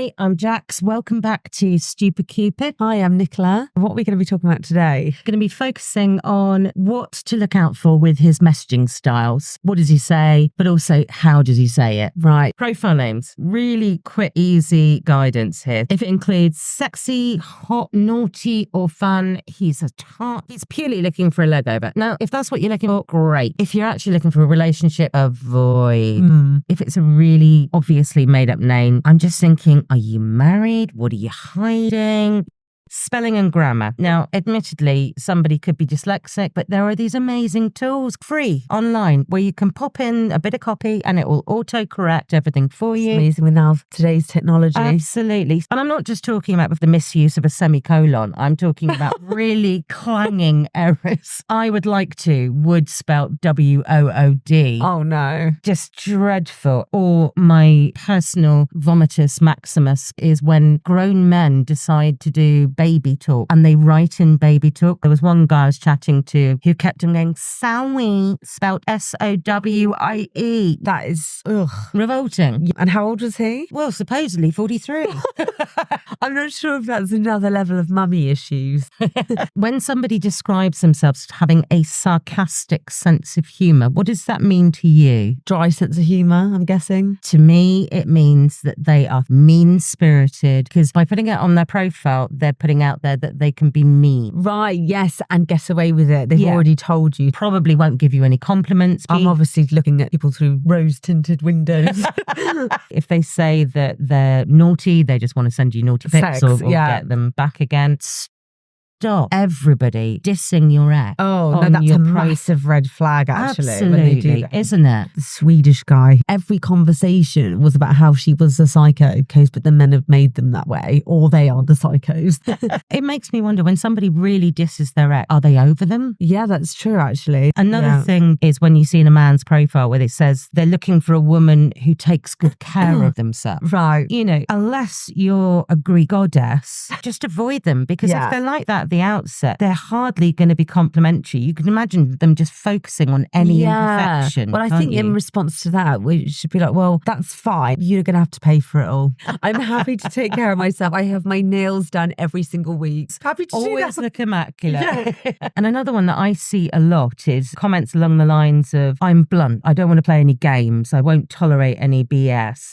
Hi, I'm Jax. Welcome back to Stupid Cupid. Hi, I'm Nicola. What are we going to be talking about today? Going to be focusing on what to look out for with his messaging styles. What does he say, but also how does he say it? Right. Profile names. Really quick, easy guidance here. If it includes sexy, hot, naughty, or fun, he's a tart. He's purely looking for a leg over. Now, if that's what you're looking for, great. If you're actually looking for a relationship, avoid. If it's a really obviously made up name, I'm just thinking, are you married? What are you hiding? Spelling and grammar. Now, admittedly, somebody could be dyslexic, but there are these amazing tools free online where you can pop in a bit of copy and it will auto-correct everything for you. It's amazing with now today's technology. Absolutely. And I'm not just talking about the misuse of a semicolon. I'm talking about really clanging errors. I would like to, would spelt W-O-O-D. Oh, no. Just dreadful. Or my personal vomitus maximus is when grown men decide to do baby talk and they write in baby talk. There was one guy I was chatting to who kept on going, Sowie, spelled S-O-W-I-E. That is Revolting. And how old was he? Well, supposedly 43. I'm not sure if that's another level of mummy issues. When somebody describes themselves as having a sarcastic sense of humour, what does that mean to you? Dry sense of humour, I'm guessing. To me, it means that they are mean-spirited because by putting it on their profile, they're putting out there that they can be mean. Right, yes, and get away with it. They've already told you. Probably won't give you any compliments. I'm obviously looking at people through rose-tinted windows. If they say that they're naughty, they just want to send you naughty pics or get them back again. Stop everybody dissing your ex. Oh, no, that's a massive red flag, actually. Absolutely, when they do that. Isn't it? The Swedish guy. Every conversation was about how she was a psycho, but the men have made them that way, or they are the psychos. It makes me wonder, when somebody really disses their ex, are they over them? Yeah, that's true, actually. Another thing is when you see in a man's profile where it says they're looking for a woman who takes good care of themselves. Right. You know, unless you're a Greek goddess, just avoid them, because if they're like that at the outset, they're hardly going to be complimentary. You can imagine them just focusing on any imperfection. Well, I think in response to that, we should be like, well, that's fine. You're going to have to pay for it all. I'm happy to take care of myself. I have my nails done every single week. Happy to always do that. look immaculate. And another one that I see a lot is comments along the lines of, I'm blunt. I don't want to play any games. I won't tolerate any BS.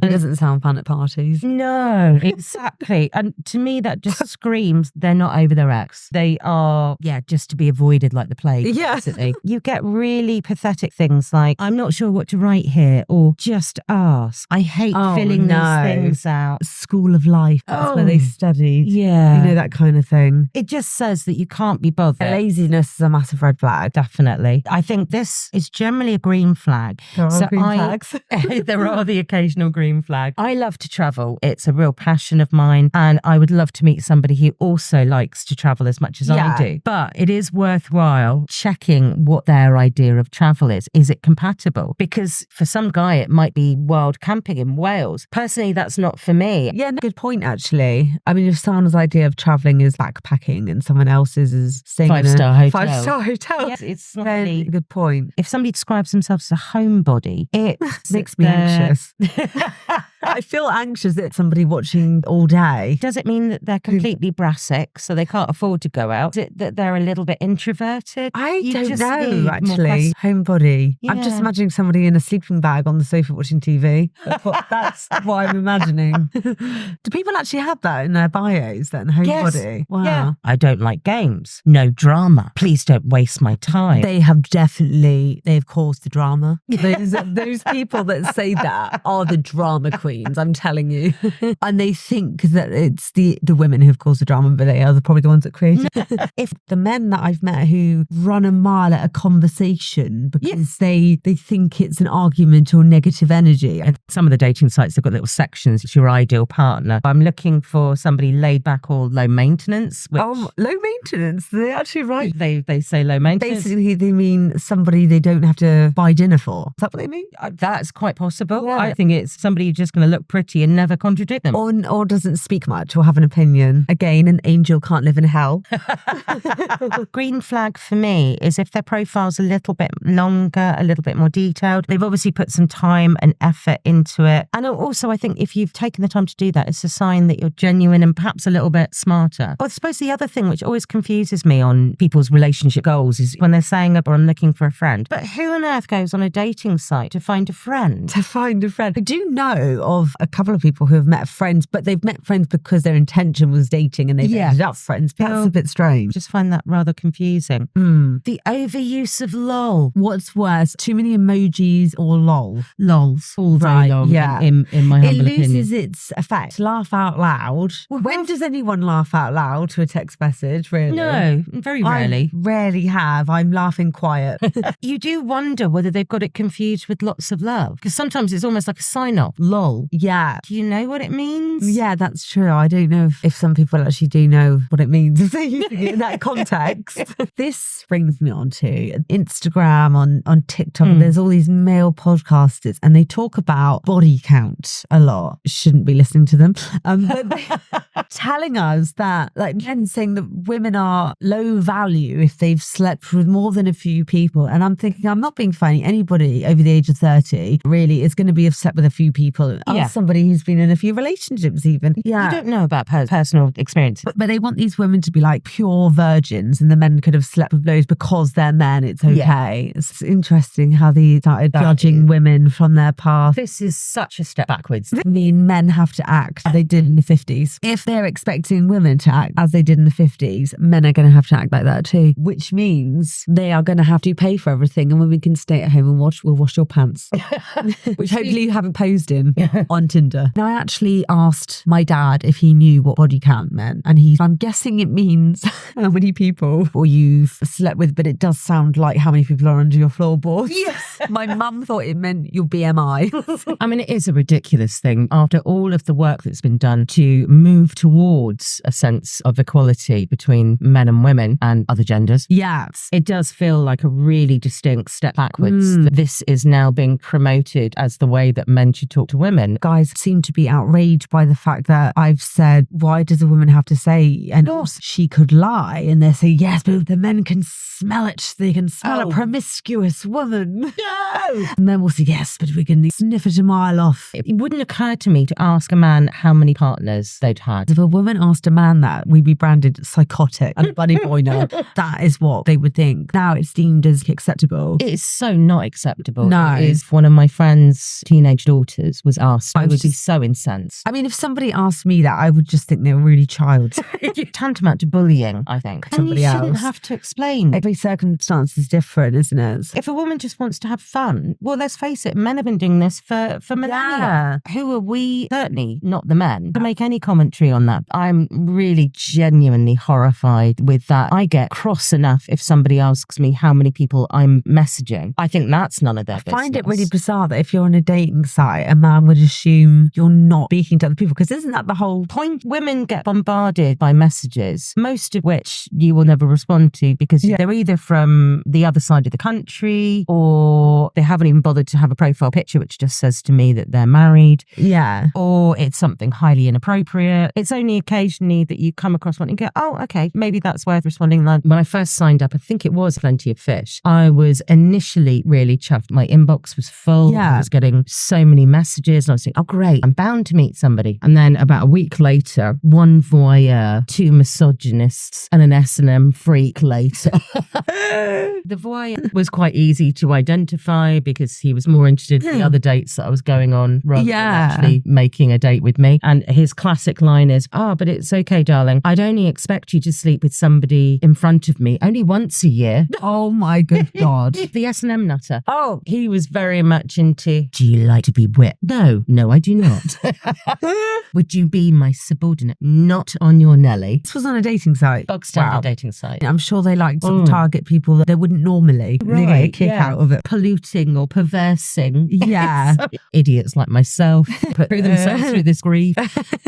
It doesn't sound fun at parties. No, exactly. And to me, that just screams they're not over their ex. They are, just to be avoided like the plague. Basically. You get really pathetic things like, I'm not sure what to write here, or just ask. I hate filling these things out. School of life, that's where they studied. Yeah. You know, that kind of thing. It just says that you can't be bothered. Laziness is a massive red flag. Definitely. I think this is generally a green flag. There are green flags. There are the occasional green flag. I love to travel. It's a real passion of mine, and I would love to meet somebody who also likes to travel as much as I do. But it is worthwhile checking what their idea of travel is. Is it compatible? Because for some guy, it might be wild camping in Wales. Personally, that's not for me. Yeah, good point, actually. I mean, if someone's idea of travelling is backpacking and someone else's is staying in a 5-star hotel. Yes, it's a very good point. If somebody describes themselves as a homebody, it makes me anxious. I feel anxious at somebody watching all day. Does it mean that they're completely brassic, so they can't afford to go out? Is it that they're a little bit introverted? I don't know, actually. Homebody. Yeah. I'm just imagining somebody in a sleeping bag on the sofa watching TV. That's what I'm imagining. Do people actually have that in their bios, then? Homebody? Yes. Wow. Yeah. I don't like games. No drama. Please don't waste my time. They've caused the drama. Those people that say that are the drama queens, I'm telling you. And they think that it's the women who have caused the drama, but they are probably the ones that create it. If the men that I've met who run a mile at a conversation because they think it's an argument or negative energy. And some of the dating sites have got little sections. It's your ideal partner. I'm looking for somebody laid back or low maintenance. Low maintenance? They're actually right. They say low maintenance. Basically, they mean somebody they don't have to buy dinner for. Is that what they mean? That's quite possible. Yeah. I think it's somebody who's just going to look pretty and never contradict them. Or doesn't speak much or have an opinion. Again, an angel can't live in hell. Green flag for me is if their profile's a little bit longer, a little bit more detailed. They've obviously put some time and effort into it. And also, I think if you've taken the time to do that, it's a sign that you're genuine and perhaps a little bit smarter. I suppose the other thing which always confuses me on people's relationship goals is when they're saying, oh, I'm looking for a friend. But who on earth goes on a dating site to find a friend? To find a friend. I do know of a couple of people who have met friends, but they've met friends because their intention was dating and they've ended up friends. That's a bit strange. I just find that rather confusing. The overuse of lol. What's worse, too many emojis or lol? Lols. All very long, in my humble opinion. It loses its effect. Laugh out loud. Well, when does anyone laugh out loud to a text message, really? No, very rarely. I rarely have. I'm laughing quiet. You do wonder whether they've got it confused with lots of love. Because sometimes it's almost like a sign-off. Lol. Yeah. Do you know what it means? Yeah, that's true. I don't know if some people actually do know what it means if they're using it in that context. This brings me on to Instagram, on TikTok. There's all these male podcasters and they talk about body count a lot. Shouldn't be listening to them. But they're telling us that, like, men saying that women are low value if they've slept with more than a few people. And I'm thinking, I'm not being funny. Anybody over the age of 30 really is going to be slept with a few people. Ask somebody who's been in a few relationships even. Yeah. You don't know about personal experience. But they want these women to be like pure virgins and the men could have slept with loads because they're men. It's okay. Yeah. It's interesting how they started judging women from their past. This is such a step backwards. I mean, men have to act as they did in the 50s. If they're expecting women to act as they did in the 50s, men are going to have to act like that too, which means they are going to have to pay for everything and women can stay at home and we'll wash your pants, which hopefully you haven't posed in on Tinder. Now, I actually asked my dad if he knew what body count meant and I'm guessing it means how many people or you've slept with, but it does sound like how many people are under your floorboards. Yes. My mum thought it meant your BMI. I mean, it is a ridiculous thing after all of the work that's been done to move towards a sense of equality between men and women and other genders. Yeah. It does feel like a really distinct step backwards. This is now being promoted as the way that men should talk to women. Guys seem to be outraged by the fact that I've said, why does a woman have to say, and also she could lie? And they say, yes, but the men can smell it. They can smell a promiscuous woman. No! And then we'll say, yes, but we can sniff it a mile off. It wouldn't occur to me to ask a man how many partners they'd had. If a woman asked a man that, we'd be branded psychotic and bunny boyner. That is what they would think. Now it's deemed as acceptable. It is so not acceptable. No. If one of my friend's teenage daughters was asked, I would be so incensed. I mean, if somebody asked me that, I would just think they were really child. Tantamount to bullying, I think. And somebody you shouldn't else. have to explain. Every circumstance is different, isn't it? If a woman just wants to have fun, well, let's face it, men have been doing this for millennia. Yeah. Who are we? Certainly not the men to make any commentary on that. I'm really genuinely horrified with that. I get cross enough if somebody asks me how many people I'm messaging. I think that's none of their business. I find it really bizarre that if you're on a dating site, a man would assume you're not speaking to other people, because isn't that the whole point? Women get bombarded by messages, most of which you will never respond to because they're either from the other side of the country or they haven't even bothered to have a profile picture which just says to me that they're married. Yeah. Or it's something highly inappropriate. It's only occasionally that you come across one and go, oh, okay, maybe that's worth responding. Like when I first signed up, I think it was Plenty of Fish. I was initially really chuffed. My inbox was full. Yeah. I was getting so many messages and I was thinking, oh, great, I'm bound to meet somebody. And then about a week later, one voyeur, two misogynists and an S&M freak later. The voyeur was quite easy to identify because he was more interested in the other dates that I was going on rather than actually making a date with me. And his classic line is, but it's okay, darling. I'd only expect you to sleep with somebody in front of me only once a year. Oh my good God. The S&M nutter. Oh, he was very much into, do you like to be whipped? No, I do not. Would you be my subordinate? Not on your Nelly. This was on a dating site. Bog standard dating site. I'm sure they like to target people that they wouldn't normally. They get a kick out of it. Polluting or perversing. Yeah. Idiots like myself put themselves through this grief.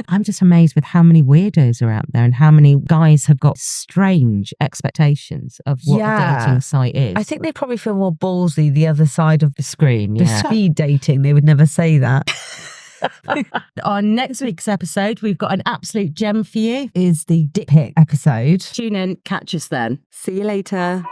I'm just amazed with how many weirdos are out there and how many guys have got strange expectations of what a dating site is. I think they probably feel more ballsy the other side of the screen. The speed dating. They would never say that. On next week's episode, we've got an absolute gem for you. Is the dick pic episode. Tune in, catch us then. See you later.